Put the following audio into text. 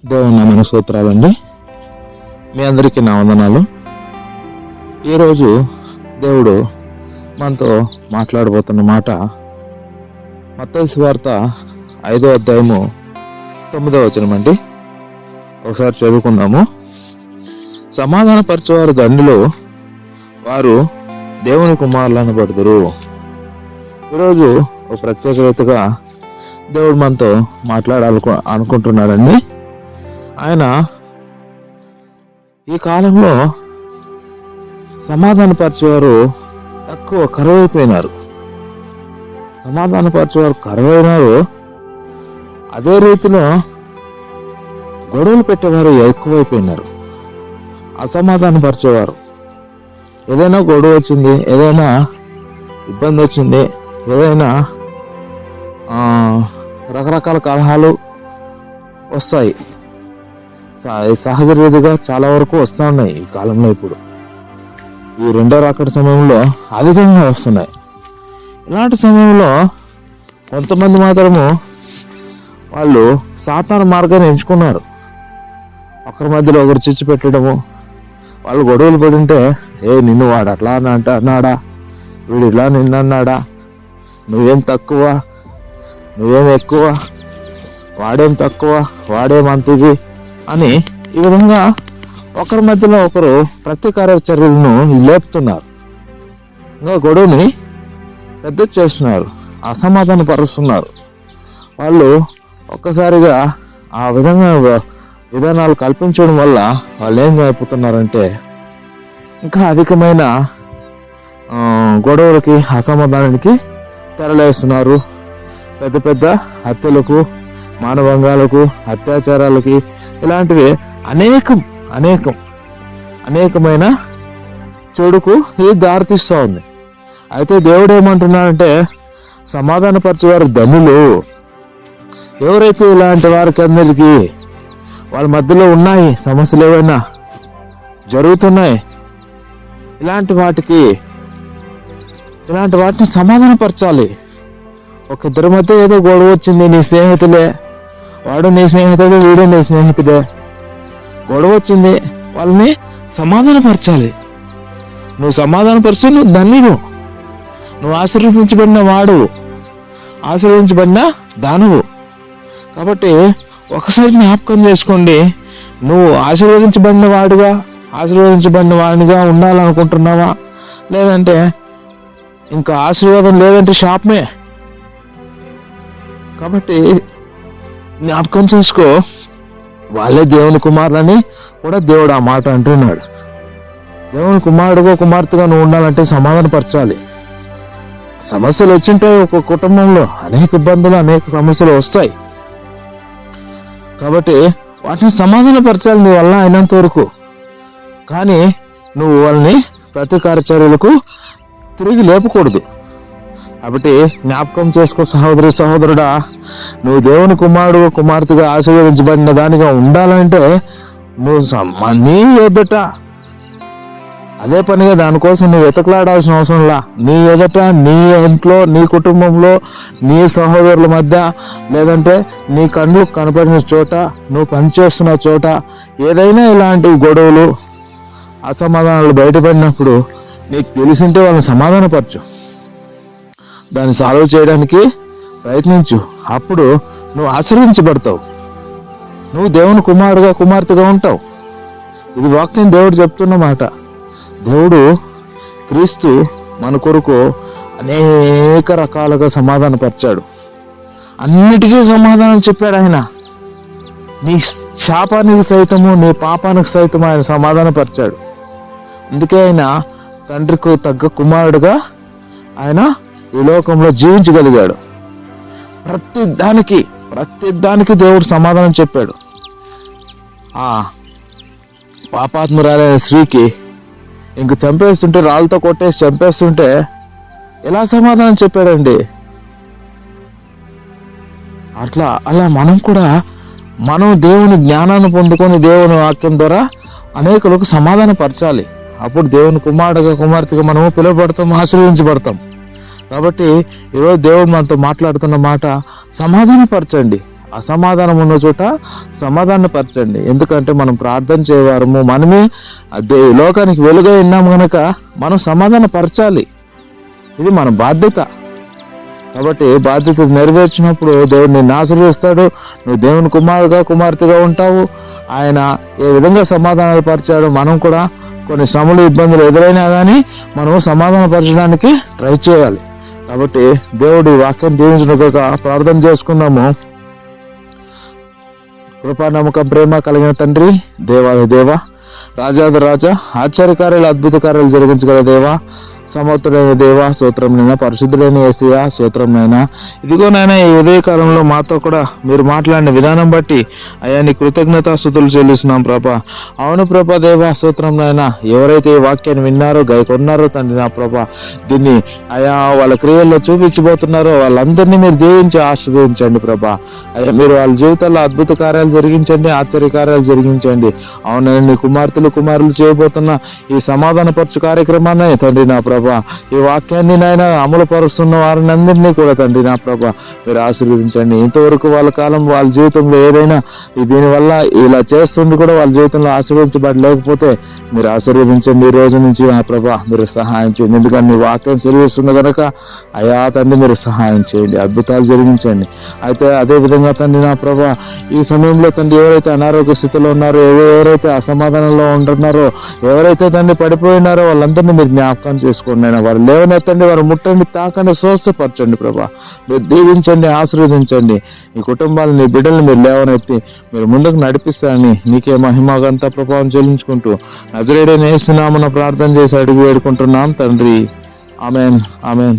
దేవుని నామమున స్తోత్రాలండి. మీ అందరికీ నా వందనాలు. ఈరోజు దేవుడు మనతో మాట్లాడబోతున్న మాట మత్తయి సువార్త 5వ అధ్యాయము 9వ వచనం అండి. ఒకసారి చదువుకుందాము. సమాధానపరచేవారు ధన్యులు, వారు దేవుని కుమారులు అనబడుదురు. ఈరోజు ఒక ప్రత్యేకతగా దేవుడు మనతో అనుకుంటున్నాడండి. ఆయన ఈ కాలంలో సమాధానపరిచేవారు తక్కువ కరువైపోయినారు. అదే రీతిలో గొడవలు పెట్టేవారు ఎక్కువైపోయినారు. అసమాధానపరిచేవారు ఏదైనా గొడవ వచ్చింది, ఏదైనా ఇబ్బంది వచ్చింది, ఏదైనా రకరకాల కలహాలు వస్తాయి. సహజ రీతిగా చాలా వరకు వస్తూ ఉన్నాయి. ఈ కాలంలో ఇప్పుడు ఈ రెండో రాకడ సమయంలో అధికంగా వస్తున్నాయి. ఇలాంటి సమయంలో కొంతమంది మాత్రము వాళ్ళు సాతాను మార్గాన్ని ఎంచుకున్నారు. ఒకరి మధ్యలో ఒకరు చిచ్చు పెట్టడము, వాళ్ళు గొడవలు పడి ఉంటే నిన్ను వాడు అట్లా అన్నాడా, వీడు ఇలా నిన్నన్నాడా, నువ్వేం తక్కువ, నువ్వేం ఎక్కువ, వాడేం తక్కువ, వాడేం అంతది అని ఈ విధంగా ఒకరి మధ్యలో ఒకరు ప్రతీకార చర్యలను లేపుతున్నారు. ఇంకా గొడవని పెద్ద చేస్తున్నారు, అసమాధాన పరుస్తున్నారు. వాళ్ళు ఒక్కసారిగా ఆ విధంగా విధానాలు కల్పించడం వల్ల వాళ్ళు ఏం అయిపోతున్నారంటే ఇంకా అధికమైన గొడవలకి, అసమాధానానికి తెరలేస్తున్నారు. పెద్ద పెద్ద హత్యలకు, మానభంగాలకు, అత్యాచారాలకి, ఇలాంటివి అనేకమైన చెడుకు ఇది దారితీస్తూ ఉంది. అయితే దేవుడు ఏమంటున్నాడంటే సమాధానపరిచేవారు ధన్యులు. ఎవరైతే ఇలాంటి వారికి అందరికీ వాళ్ళ మధ్యలో ఉన్నాయి సమస్యలు, ఏవైనా జరుగుతున్నాయి, ఇలాంటి వాటిని సమాధానపరచాలి. ఒక ఇద్దరి మధ్య ఏదో గొడవ వచ్చింది, నీ స్నేహితులే, వాడు నీ స్నేహితుడు, వీడు నీ స్నేహితుడే, గొడవ వచ్చింది, వాళ్ళని సమాధానపరచాలి. నువ్వు సమాధానపరిచి నువ్వు ధన్యుడు, నువ్వు ఆశీర్వదించబడిన వాడు, ఆశీర్వదించబడిన దానవు. కాబట్టి ఒకసారి జ్ఞాపకం చేసుకోండి, నువ్వు ఆశీర్వదించబడిన వాడిగా ఉండాలనుకుంటున్నావా, లేదంటే ఇంకా ఆశీర్వాదం లేదంటే శాపమే. కాబట్టి జ్ఞాపకం చేసుకో, వాళ్ళే దేవుని కుమారులని కూడా దేవుడు ఆ మాట అంటున్నాడు. దేవుని కుమారుడుగా, కుమార్తెగా నువ్వు ఉండాలంటే సమాధానపరచాలి. సమస్యలు వచ్చింటాయి, ఒక కుటుంబంలో అనేక ఇబ్బందులు, అనేక సమస్యలు వస్తాయి. కాబట్టి వాటిని సమాధానపరచాలి నీ వల్ల అయినంత వరకు. కానీ నువ్వు వాళ్ళని ప్రతీకార చర్యలకు తిరిగి లేపకూడదు. కాబట్టి జ్ఞాపకం చేసుకో సహోదరి, సహోదరుడా, నువ్వు దేవుని కుమారుడు, కుమార్తెగా ఆశీర్వదించబడిన దానిగా ఉండాలంటే నువ్వు నీ ఎదుట అదే పనిగా దానికోసం నువ్వు వెతకలాడాల్సిన అవసరంలా, నీ ఎదుట, నీ ఇంట్లో, నీ కుటుంబంలో, నీ సహోదరుల మధ్య, లేదంటే నీ కళ్ళు కనపడిన చోట, నువ్వు పనిచేస్తున్న చోట ఏదైనా ఇలాంటి గొడవలు, అసమాధానాలు బయటపడినప్పుడు నీకు తెలిసింటే వాళ్ళని సమాధానపరచు, దాన్ని సాల్వ్ చేయడానికి ప్రయత్నించు. అప్పుడు నువ్వు ఆశీర్వదించబడతావు, నువ్వు దేవుని కుమారుడుగా, కుమార్తెగా ఉంటావు. ఇది వాక్యం దేవుడు చెప్తున్న మాట. దేవుడు క్రీస్తు మన కొరకు అనేక రకాలుగా సమాధానపరిచాడు, అన్నిటికీ సమాధానం చెప్పాడు. ఆయన నీ శాపానికి సైతము, నీ పాపానికి సైతము ఆయన సమాధానపరిచాడు. అందుకే ఆయన తండ్రికి తగ్గ కుమారుడుగా ఆయన ఈ లోకంలో జీవించగలిగాడు. ప్రతి దానికి దేవుడు సమాధానం చెప్పాడు. ఆ పాపాత్మురాలైన స్త్రీకి ఇంక చంపేస్తుంటే, రాళ్ళతో కొట్టేసి చంపేస్తుంటే ఎలా సమాధానం చెప్పాడండి. అలా మనం దేవుని జ్ఞానాన్ని పొందుకొని దేవుని వాక్యం ద్వారా అనేకులకు సమాధాన పరచాలి. అప్పుడు దేవుని కుమారుడుగా, కుమార్తెగా మనము పిలువబడతాం, ఆశీర్వదించబడతాం. కాబట్టి ఈరోజు దేవుడు మనతో మాట్లాడుతున్న మాట, సమాధానపరచండి, అసమాధానం ఉన్న చోట సమాధాన పరచండి. ఎందుకంటే మనం ప్రార్థన చేయవారము, మనమే అదే లోకానికి వెలుగై ఉన్నాము కనుక మనం సమాధాన పరచాలి. ఇది మన బాధ్యత. కాబట్టి బాధ్యత నెరవేర్చినప్పుడు దేవుడు నిన్ను ఆశీర్వదిస్తాడు. నువ్వు దేవుని కుమారుడుగా కుమార్తెగా ఉంటావు. ఆయన ఏ విధంగా సమాధానాలు పరిచాడు, మనం కూడా కొన్ని శ్రమలు ఇబ్బందులు ఎదురైనా కానీ మనం సమాధాన పరచడానికి ట్రై చేయాలి. కాబట్టి దేవుడి వాక్యం దీవించునుగాక. ప్రార్థన చేసుకుందాము. కృపా నమ్మకం ప్రేమ కలిగిన తండ్రి, దేవాది దేవ, రాజాది రాజా, ఆశ్చర్యకార్యాలు అద్భుత కార్యాలు జరిగించగల దేవా, సమర్థుడైన దేవా స్తోత్రం నైనా, పరిశుద్ధుడైన యేసయ్యా స్తోత్రం నైనా. ఇదిగో నాయనా, ఈ ఉదయకాలంలో మాతో కూడా మీరు మాట్లాడిన విధానం బట్టి అయ్యా నీ కృతజ్ఞతాస్తుతులు చెల్లిస్తున్నాం ప్రభా. అవును ప్రభా దేవా స్తోత్రం నైనా, ఎవరైతే ఈ వాక్యాన్ని విన్నారో గైకొన్నారో తండ్రి నా ప్రభా, దీన్ని అయా వాళ్ళ క్రియల్లో చూపించబోతున్నారో వాళ్ళందరినీ మీరు దీవించి ఆశీర్వదించండి ప్రభా. అయ్యా మీరు వాళ్ళ జీవితాల్లో అద్భుత కార్యాలు జరిగించండి, ఆశ్చర్య కార్యాలు జరిగించండి. అవునండి, నీ కుమార్తెలు కుమారులు చేయబోతున్న ఈ సమాధానపరచు కార్యక్రమాన్ని తండ్రి నా ప్రభా, ఈ వాక్యాన్ని నాయన అమలు పరుస్తున్న వారిని అందరినీ కూడా తండ్రి నా ప్రభా మీరు ఆశీర్వదించండి. ఇంతవరకు వాళ్ళ కాలం వాళ్ళ జీవితంలో ఏదైనా దీనివల్ల ఇలా చేస్తుంది కూడా వాళ్ళ జీవితంలో ఆశీర్వదించబడలేకపోతే మీరు ఆశీర్వదించండి. ఈ రోజు నుంచి నా ప్రభా మీరు సహాయం చేయండి. ఎందుకంటే నీ వాక్యం సెలవిస్తుంది కనుక అయా తండ్రి మీరు సహాయం చేయండి, అద్భుతాలు జరిగించండి. అయితే అదే విధంగా తండ్రి నా ప్రభా ఈ సమయంలో తండ్రి ఎవరైతే అనారోగ్య స్థితిలో ఉన్నారో, ఎవరైతే అసమాధానంలో ఉంటున్నారో, ఎవరైతే తండ్రి పడిపోయినారో వాళ్ళందరినీ మీరు జ్ఞాపకం చేసుకోండి. వారు లేవనెత్తండి, వారు ముట్టండి, తాకండి, స్వస్థపరచండి ప్రభా. మీరు దీవించండి, ఆశీర్వదించండి. ఈ కుటుంబాలను, నీ బిడ్డల్ని మీరు లేవనెత్తి మీరు ముందుకు నడిపిస్తారని నీకే మహిమగంత ప్రభావం చెల్లించుకుంటూ నజరేయుడైన యేసు నామమున ప్రార్థన చేసి అడిగి వేడుకుంటున్నాం తండ్రి. Amen, amen.